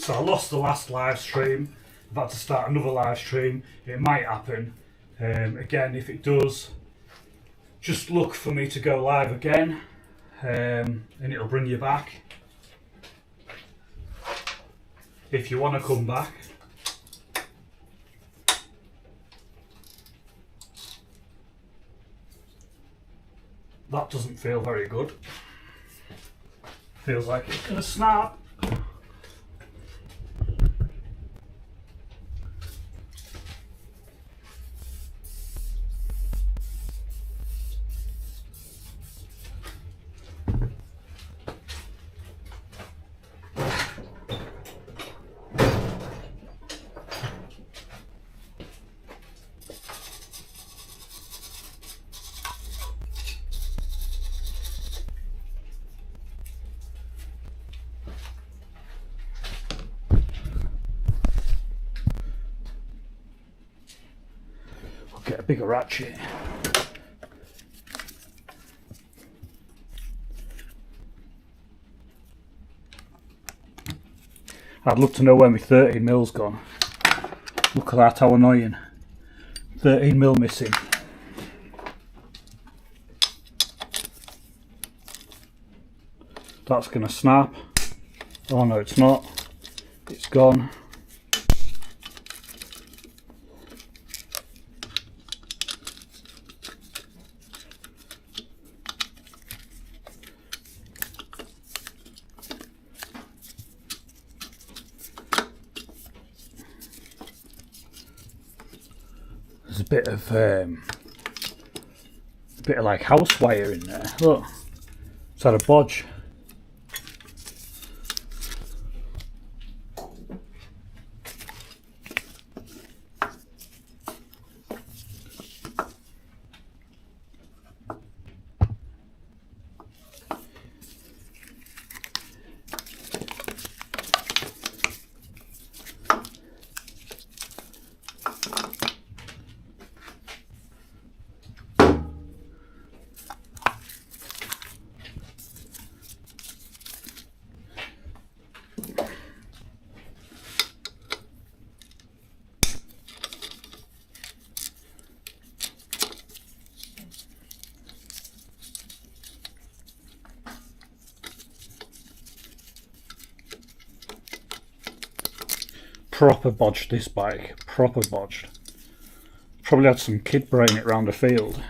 So I lost the last live stream. I've had to start another live stream. It might happen. Again, if it does, just look for me to go live again, and it'll bring you back. If you want to come back. That doesn't feel very good. Feels like it's going to snap. Get a bigger ratchet. I'd love to know where my 13mm's gone. Look at that, how annoying. 13mm missing. That's gonna snap. Oh no, it's not. It's gone. There's a bit of like house wire in there. Look, it's had a bodge. Proper bodged this bike, proper bodged. Probably had some kid brain it round the field.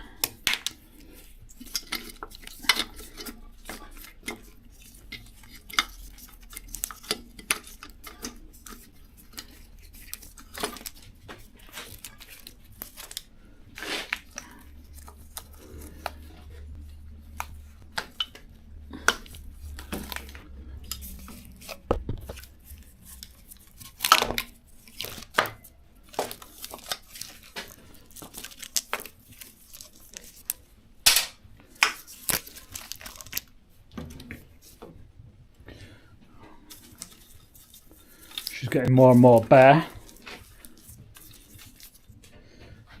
She's getting more and more bare.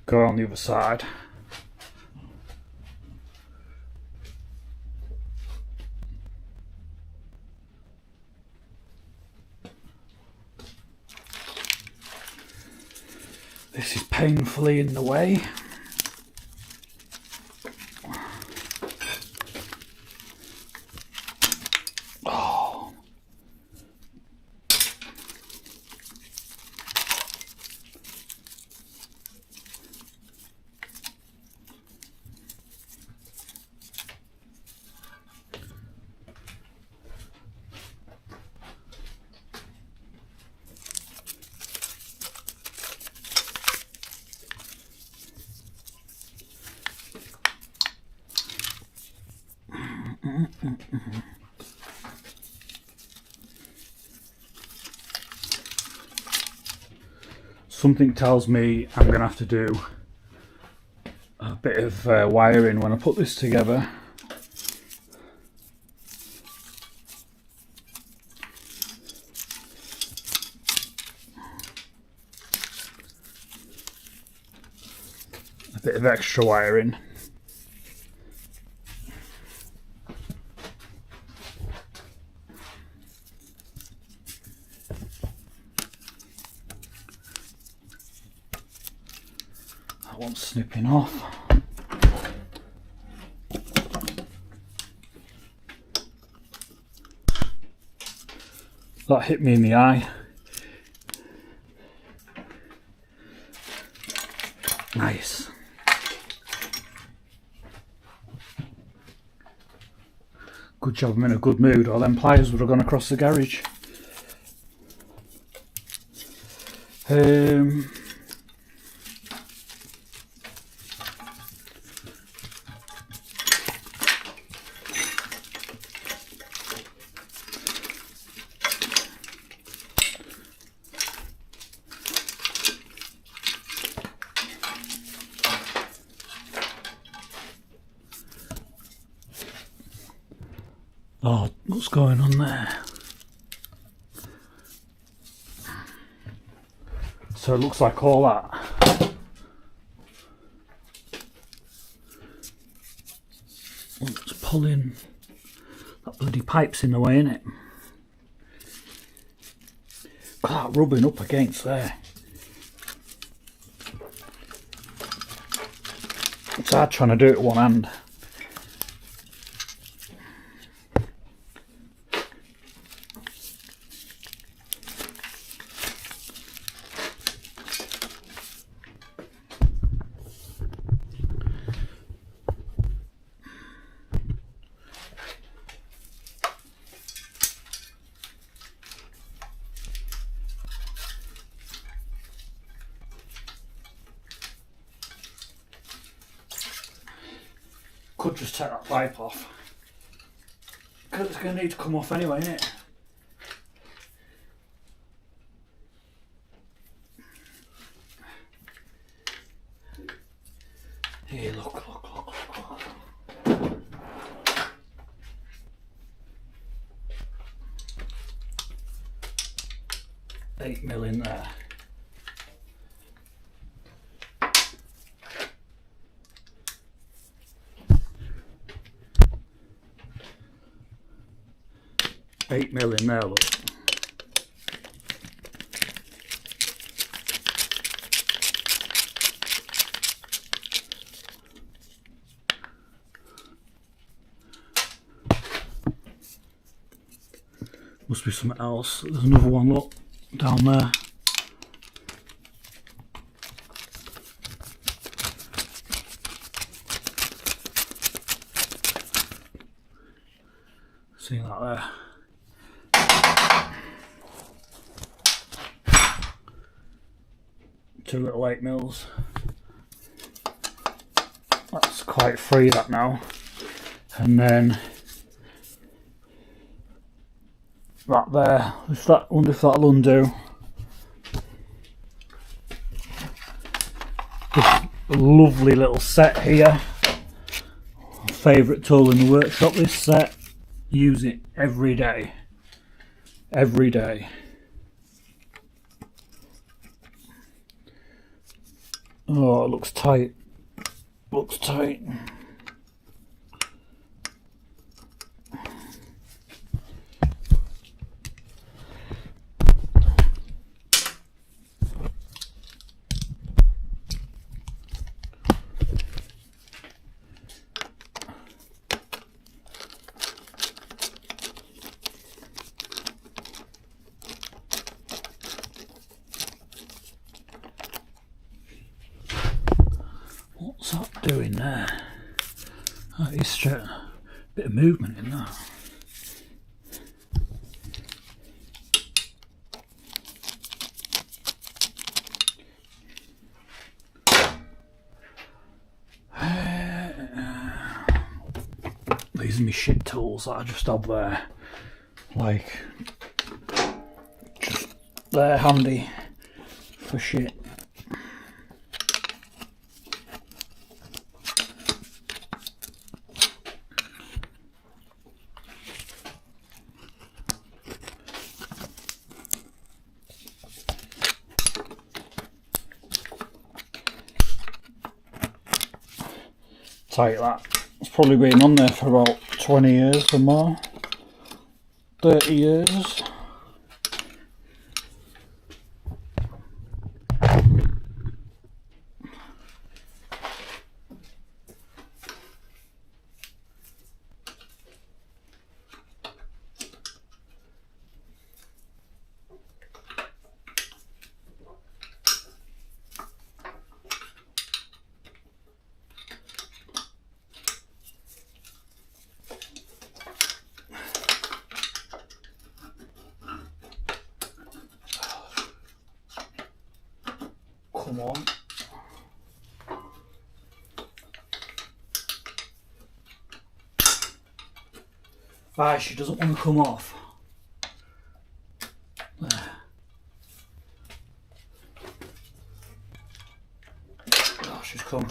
Go on the other side. This is painfully in the way. Something tells me I'm going to have to do a bit of wiring when I put this together. A bit of extra wiring. one's snipping off. That hit me in the eye. Nice. Good job I'm in a good mood, or them pliers would have gone across the garage. Oh, what's going on there? So it looks like all that. It's pulling. That bloody pipe's in the way, innit? Look at that rubbing up against there. It's hard trying to do it with one hand. Could just take that pipe off, because it's going to need to come off anyway, isn't it? Here, look. 8mm in there. $8 mil in there, look. Must be something else. There's another one, look, down there. See that there? Two little 8 mils. That's quite free, that now. And then that there. Wonder if that'll undo. This lovely little set here. Favourite tool in the workshop, this set. Use it every day. Every day. Oh, it looks tight. Looks tight. What's that doing there? That is straight. A bit of movement in that. These are my shit tools that I just have there. Like, just they're handy for shit. Tight that. It's probably been on there for about 20 years or more. 30 years. bottom one. Right, she doesn't want to come off. There. Oh, she's come.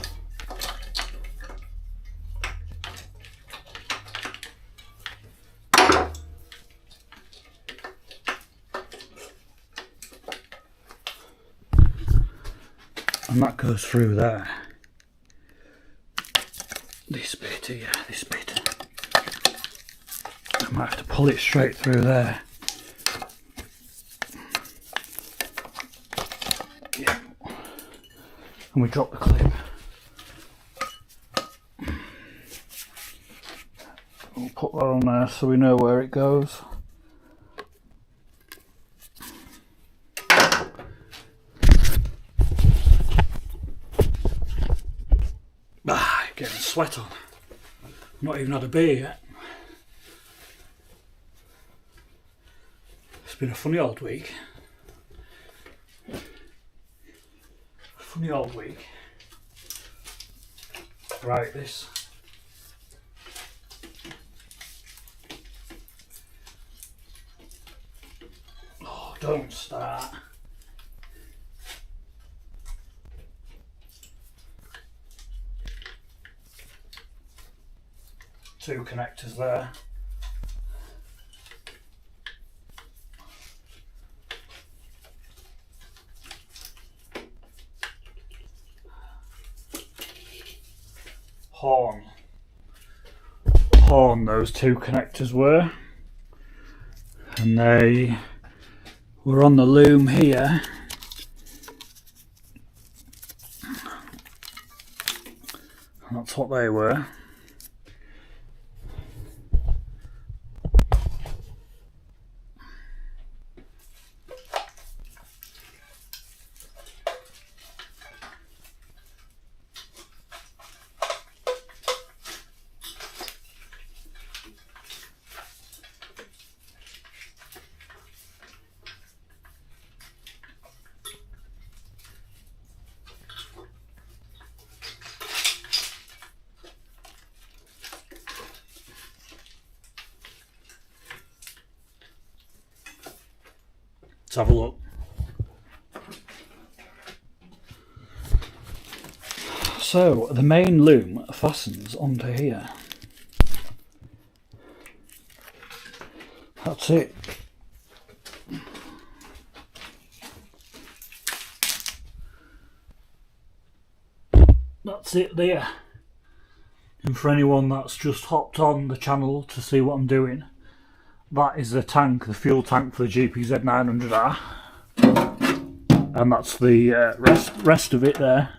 And that goes through there. This bit here, this bit. I might have to pull it straight through there. Yeah. And we drop the clip. We'll put that on there so we know where it goes. Getting sweat on. Not even had a beer yet. It's been a funny old week. Funny old week. Right, this. Oh, don't start. Two connectors there. Horn those two connectors were, and they were on the loom here. And that's what they were. Let's have a look. So the main loom fastens onto here. That's it. That's it there. And for anyone that's just hopped on the channel to see what I'm doing, that is the tank, the fuel tank for the GPZ 900R, and that's the rest of it there.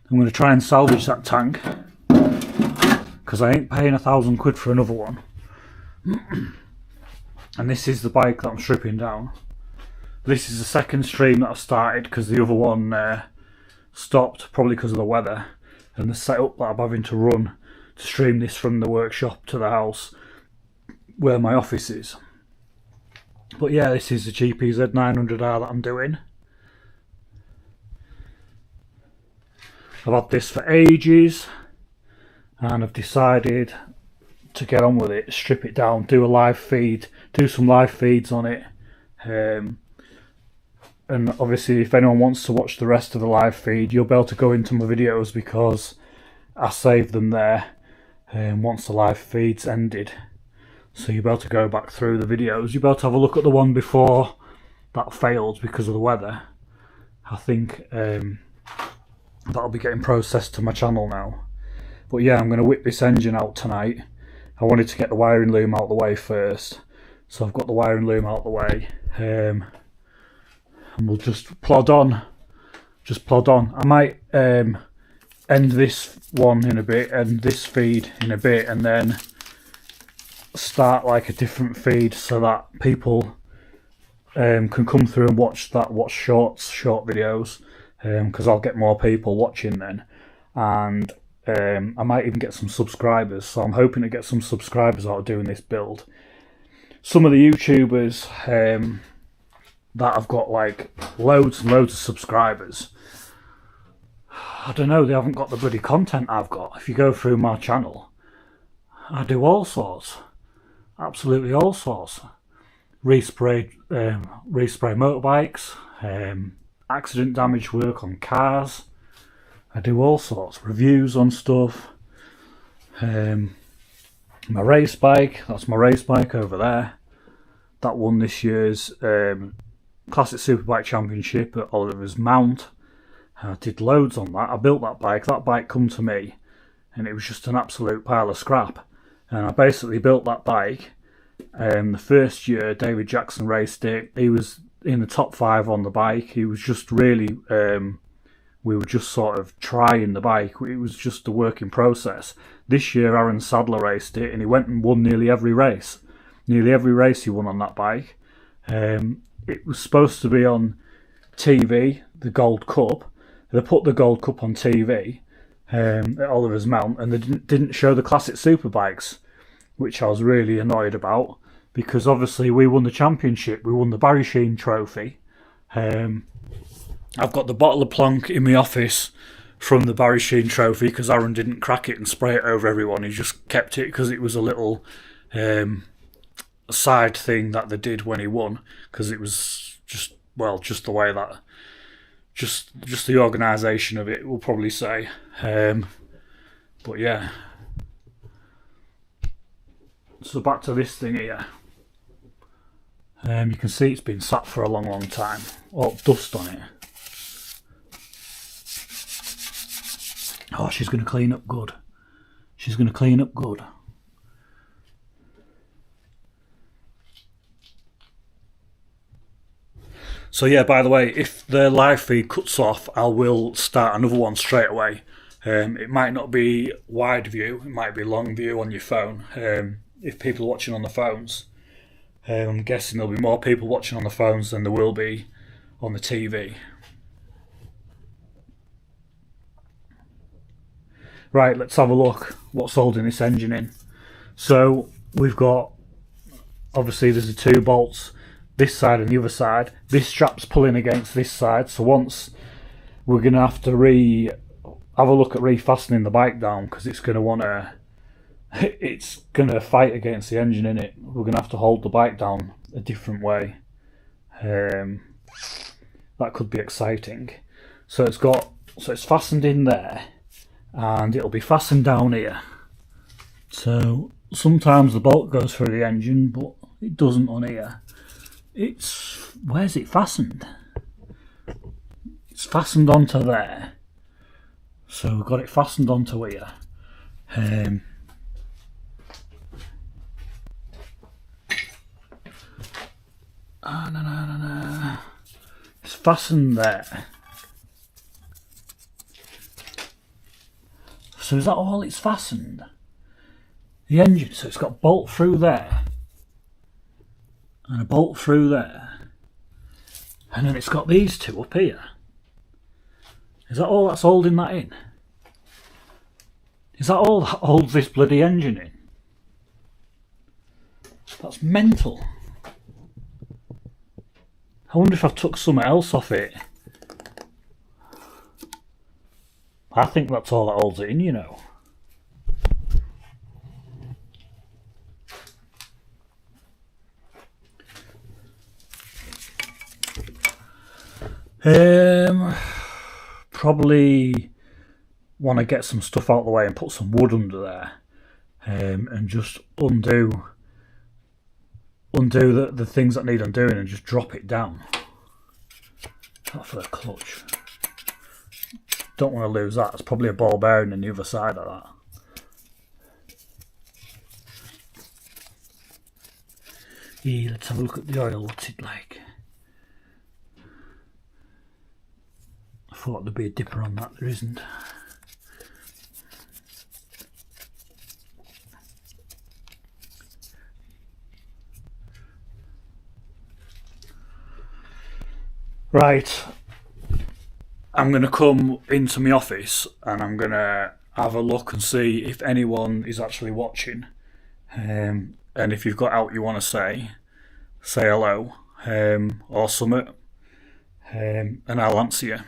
I'm going to try and salvage that tank because I ain't paying £1,000 for another one. And this is the bike that I'm stripping down. This is the second stream that I've started because the other one stopped, probably because of the weather and the setup that I'm having to run to stream this from the workshop to the house where my office is. But yeah, this is the GPZ 900R that I'm doing. I've had this for ages and I've decided to get on with it, strip it down, do a live feed, do some live feeds on it. And obviously if anyone wants to watch the rest of the live feed, you'll be able to go into my videos because I saved them there once the live feed's ended. So you'll be able to go back through the videos. You'll be able to have a look at the one before that failed because of the weather. I think that'll be getting processed to my channel now. But yeah, I'm going to whip this engine out tonight. I wanted to get the wiring loom out the way first. So I've got the wiring loom out the way. And we'll just plod on. Just plod on. I might end this one in a bit, end this feed in a bit, and then start like a different feed so that people can come through and watch short videos, because I'll get more people watching then, and I might even get some subscribers. So I'm hoping to get some subscribers out of doing this build. Some of the YouTubers that have got like loads and loads of subscribers, I don't know, they haven't got the bloody content I've got. If you go through my channel, I do all sorts. Absolutely all sorts. Respray motorbikes, accident damage work on cars. I do all sorts. Reviews on stuff. My race bike, that's my race bike over there. That won this year's Classic Superbike Championship at Oliver's Mount. I did loads on that. I built that bike. That bike come to me and it was just an absolute pile of scrap. And I basically built that bike. The first year David Jackson raced it. He was in the top 5 on the bike. He was just really, we were just sort of trying the bike. It was just a work in process. This year Aaron Sadler raced it and he went and won nearly every race. Nearly every race he won on that bike. It was supposed to be on TV, the Gold Cup. They put the Gold Cup on TV at Oliver's Mount, and they didn't show the Classic Superbikes, which I was really annoyed about, because obviously we won the championship, we won the Barry Sheen Trophy. I've got the bottle of Plonk in my office from the Barry Sheen Trophy, because Aaron didn't crack it and spray it over everyone. He just kept it because it was a little side thing that they did when he won, because it was just the way that, just the organisation of it, we'll probably say. But yeah. So back to this thing here. You can see it's been sat for a long time. All dust on it. Oh, she's going to clean up good. She's going to clean up good. So yeah, by the way, if the live feed cuts off, I will start another one straight away. It might not be wide view, it might be long view on your phone. If people are watching on the phones, I'm guessing there'll be more people watching on the phones than there will be on the TV. Right, let's have a look what's holding this engine in. So we've got, obviously there's the 2 bolts, this side and the other side. This strap's pulling against this side, so once we're going to have to have a look at refastening the bike down, because it's going to want to, it's going to fight against the engine in it. We're going to have to hold the bike down a different way. That could be exciting. So it's fastened in there, and it'll be fastened down here. So sometimes the bolt goes through the engine, but it doesn't on here. Where's it fastened? It's fastened onto there. So we've got it fastened onto here. No. It's fastened there. So is that all it's fastened? The engine, so it's got a bolt through there. And a bolt through there. And then it's got these 2 up here. Is that all that's holding that in? Is that all that holds this bloody engine in? That's mental. I wonder if I've took something else off it. I think that's all that holds it in, you know. Probably want to get some stuff out of the way and put some wood under there, and just undo the things that need undoing and just drop it down. Not for the clutch. Don't want to lose that. There's probably a ball bearing on the other side of that. Yeah, let's have a look at the oil. What's it like? I thought there'd be a dipper on that. There isn't. Right, I'm going to come into my office and I'm going to have a look and see if anyone is actually watching, and if you've got out you want to say hello, or something, and I'll answer you.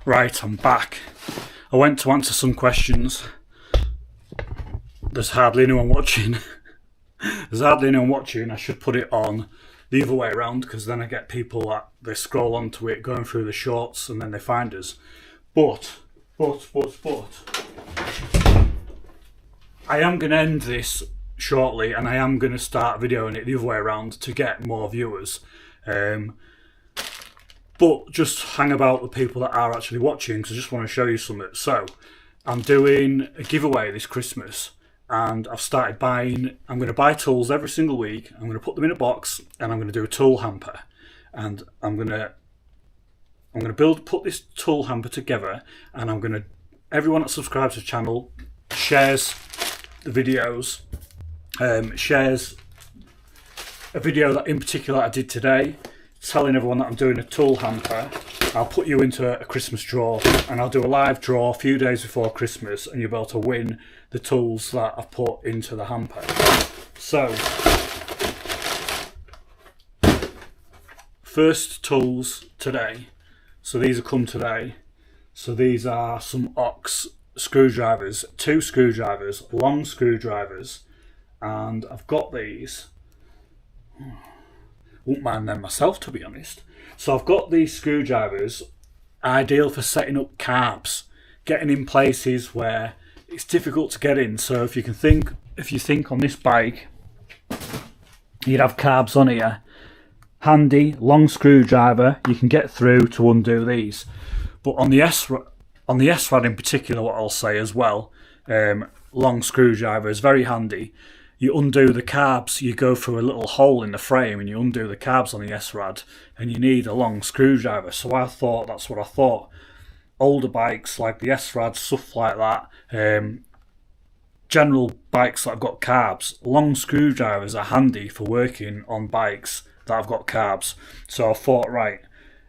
Right, I'm back. I went to answer some questions. There's hardly anyone watching. I should put it on the other way around, because then I get people that they scroll onto it going through the shorts and then they find us. But I am going to end this shortly, and I am going to start videoing it the other way around to get more viewers. But just hang about the people that are actually watching, because I just want to show you something. So I'm doing a giveaway this Christmas, and I've started buying. I'm going to buy tools every single week. I'm going to put them in a box, and I'm going to do a tool hamper, and I'm going to put this tool hamper together, and everyone that subscribes to the channel shares the videos, shares a video that in particular I did today, telling everyone that I'm doing a tool hamper. I'll put you into a Christmas draw, and I'll do a live draw a few days before Christmas, and you'll be able to win the tools that I've put into the hamper. So, first tools today. So these have come today. So these are some ox screwdrivers, 2 screwdrivers, long screwdrivers, and I've got these. Wouldn't mind them myself, to be honest. So I've got these screwdrivers, ideal for setting up carbs, getting in places where it's difficult to get in. So if you think on this bike, you'd have carbs on here. Handy long screwdriver, you can get through to undo these. But on the S-Rad in particular, what I'll say as well, long screwdriver is very handy. You undo the carbs, you go through a little hole in the frame and you undo the carbs on the S-Rad, and you need a long screwdriver. So that's what I thought. Older bikes like the S-Rad, stuff like that, general bikes that have got carbs, long screwdrivers are handy for working on bikes that have got carbs. So I thought, right,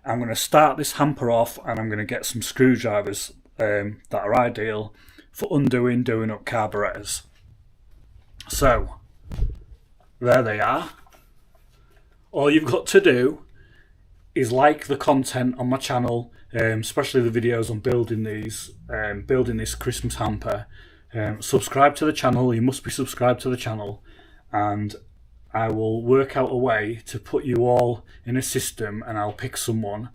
I'm going to start this hamper off, and I'm going to get some screwdrivers that are ideal for doing up carburetors. So, there they are. All you've got to do is like the content on my channel, especially the videos on building this Christmas hamper. Subscribe to the channel. You must be subscribed to the channel, and I will work out a way to put you all in a system, and I'll pick someone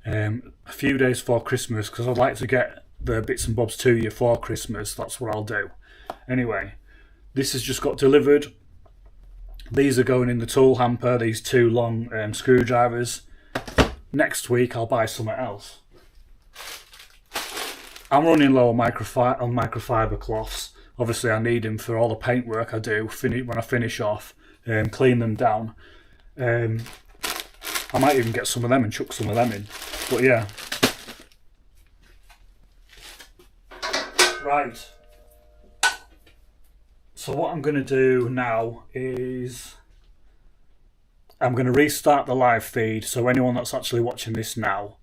a few days before Christmas, because I'd like to get the bits and bobs to you for Christmas. That's what I'll do. Anyway, this has just got delivered. These are going in the tool hamper, these 2 long screwdrivers. Next week I'll buy something else. I'm running low on microfiber cloths. Obviously I need them for all the paint work I do when I finish off, clean them down. I might even get some of them and chuck some of them in. But yeah. Right. So what I'm going to do now is I'm going to restart the live feed. So anyone that's actually watching this now,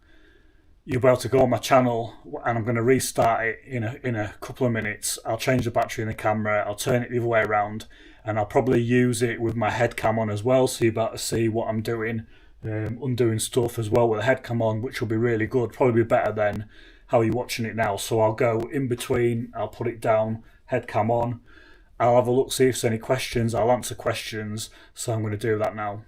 you'll be able to go on my channel, and I'm going to restart it in a couple of minutes. I'll change the battery in the camera, I'll turn it the other way around, and I'll probably use it with my head cam on as well, so you'll be able to see what I'm doing, undoing stuff as well with the head cam on, which will be really good, probably be better than how you're watching it now. So I'll go in between, I'll put it down, head cam on, I'll have a look, see if there's any questions, I'll answer questions, so I'm going to do that now.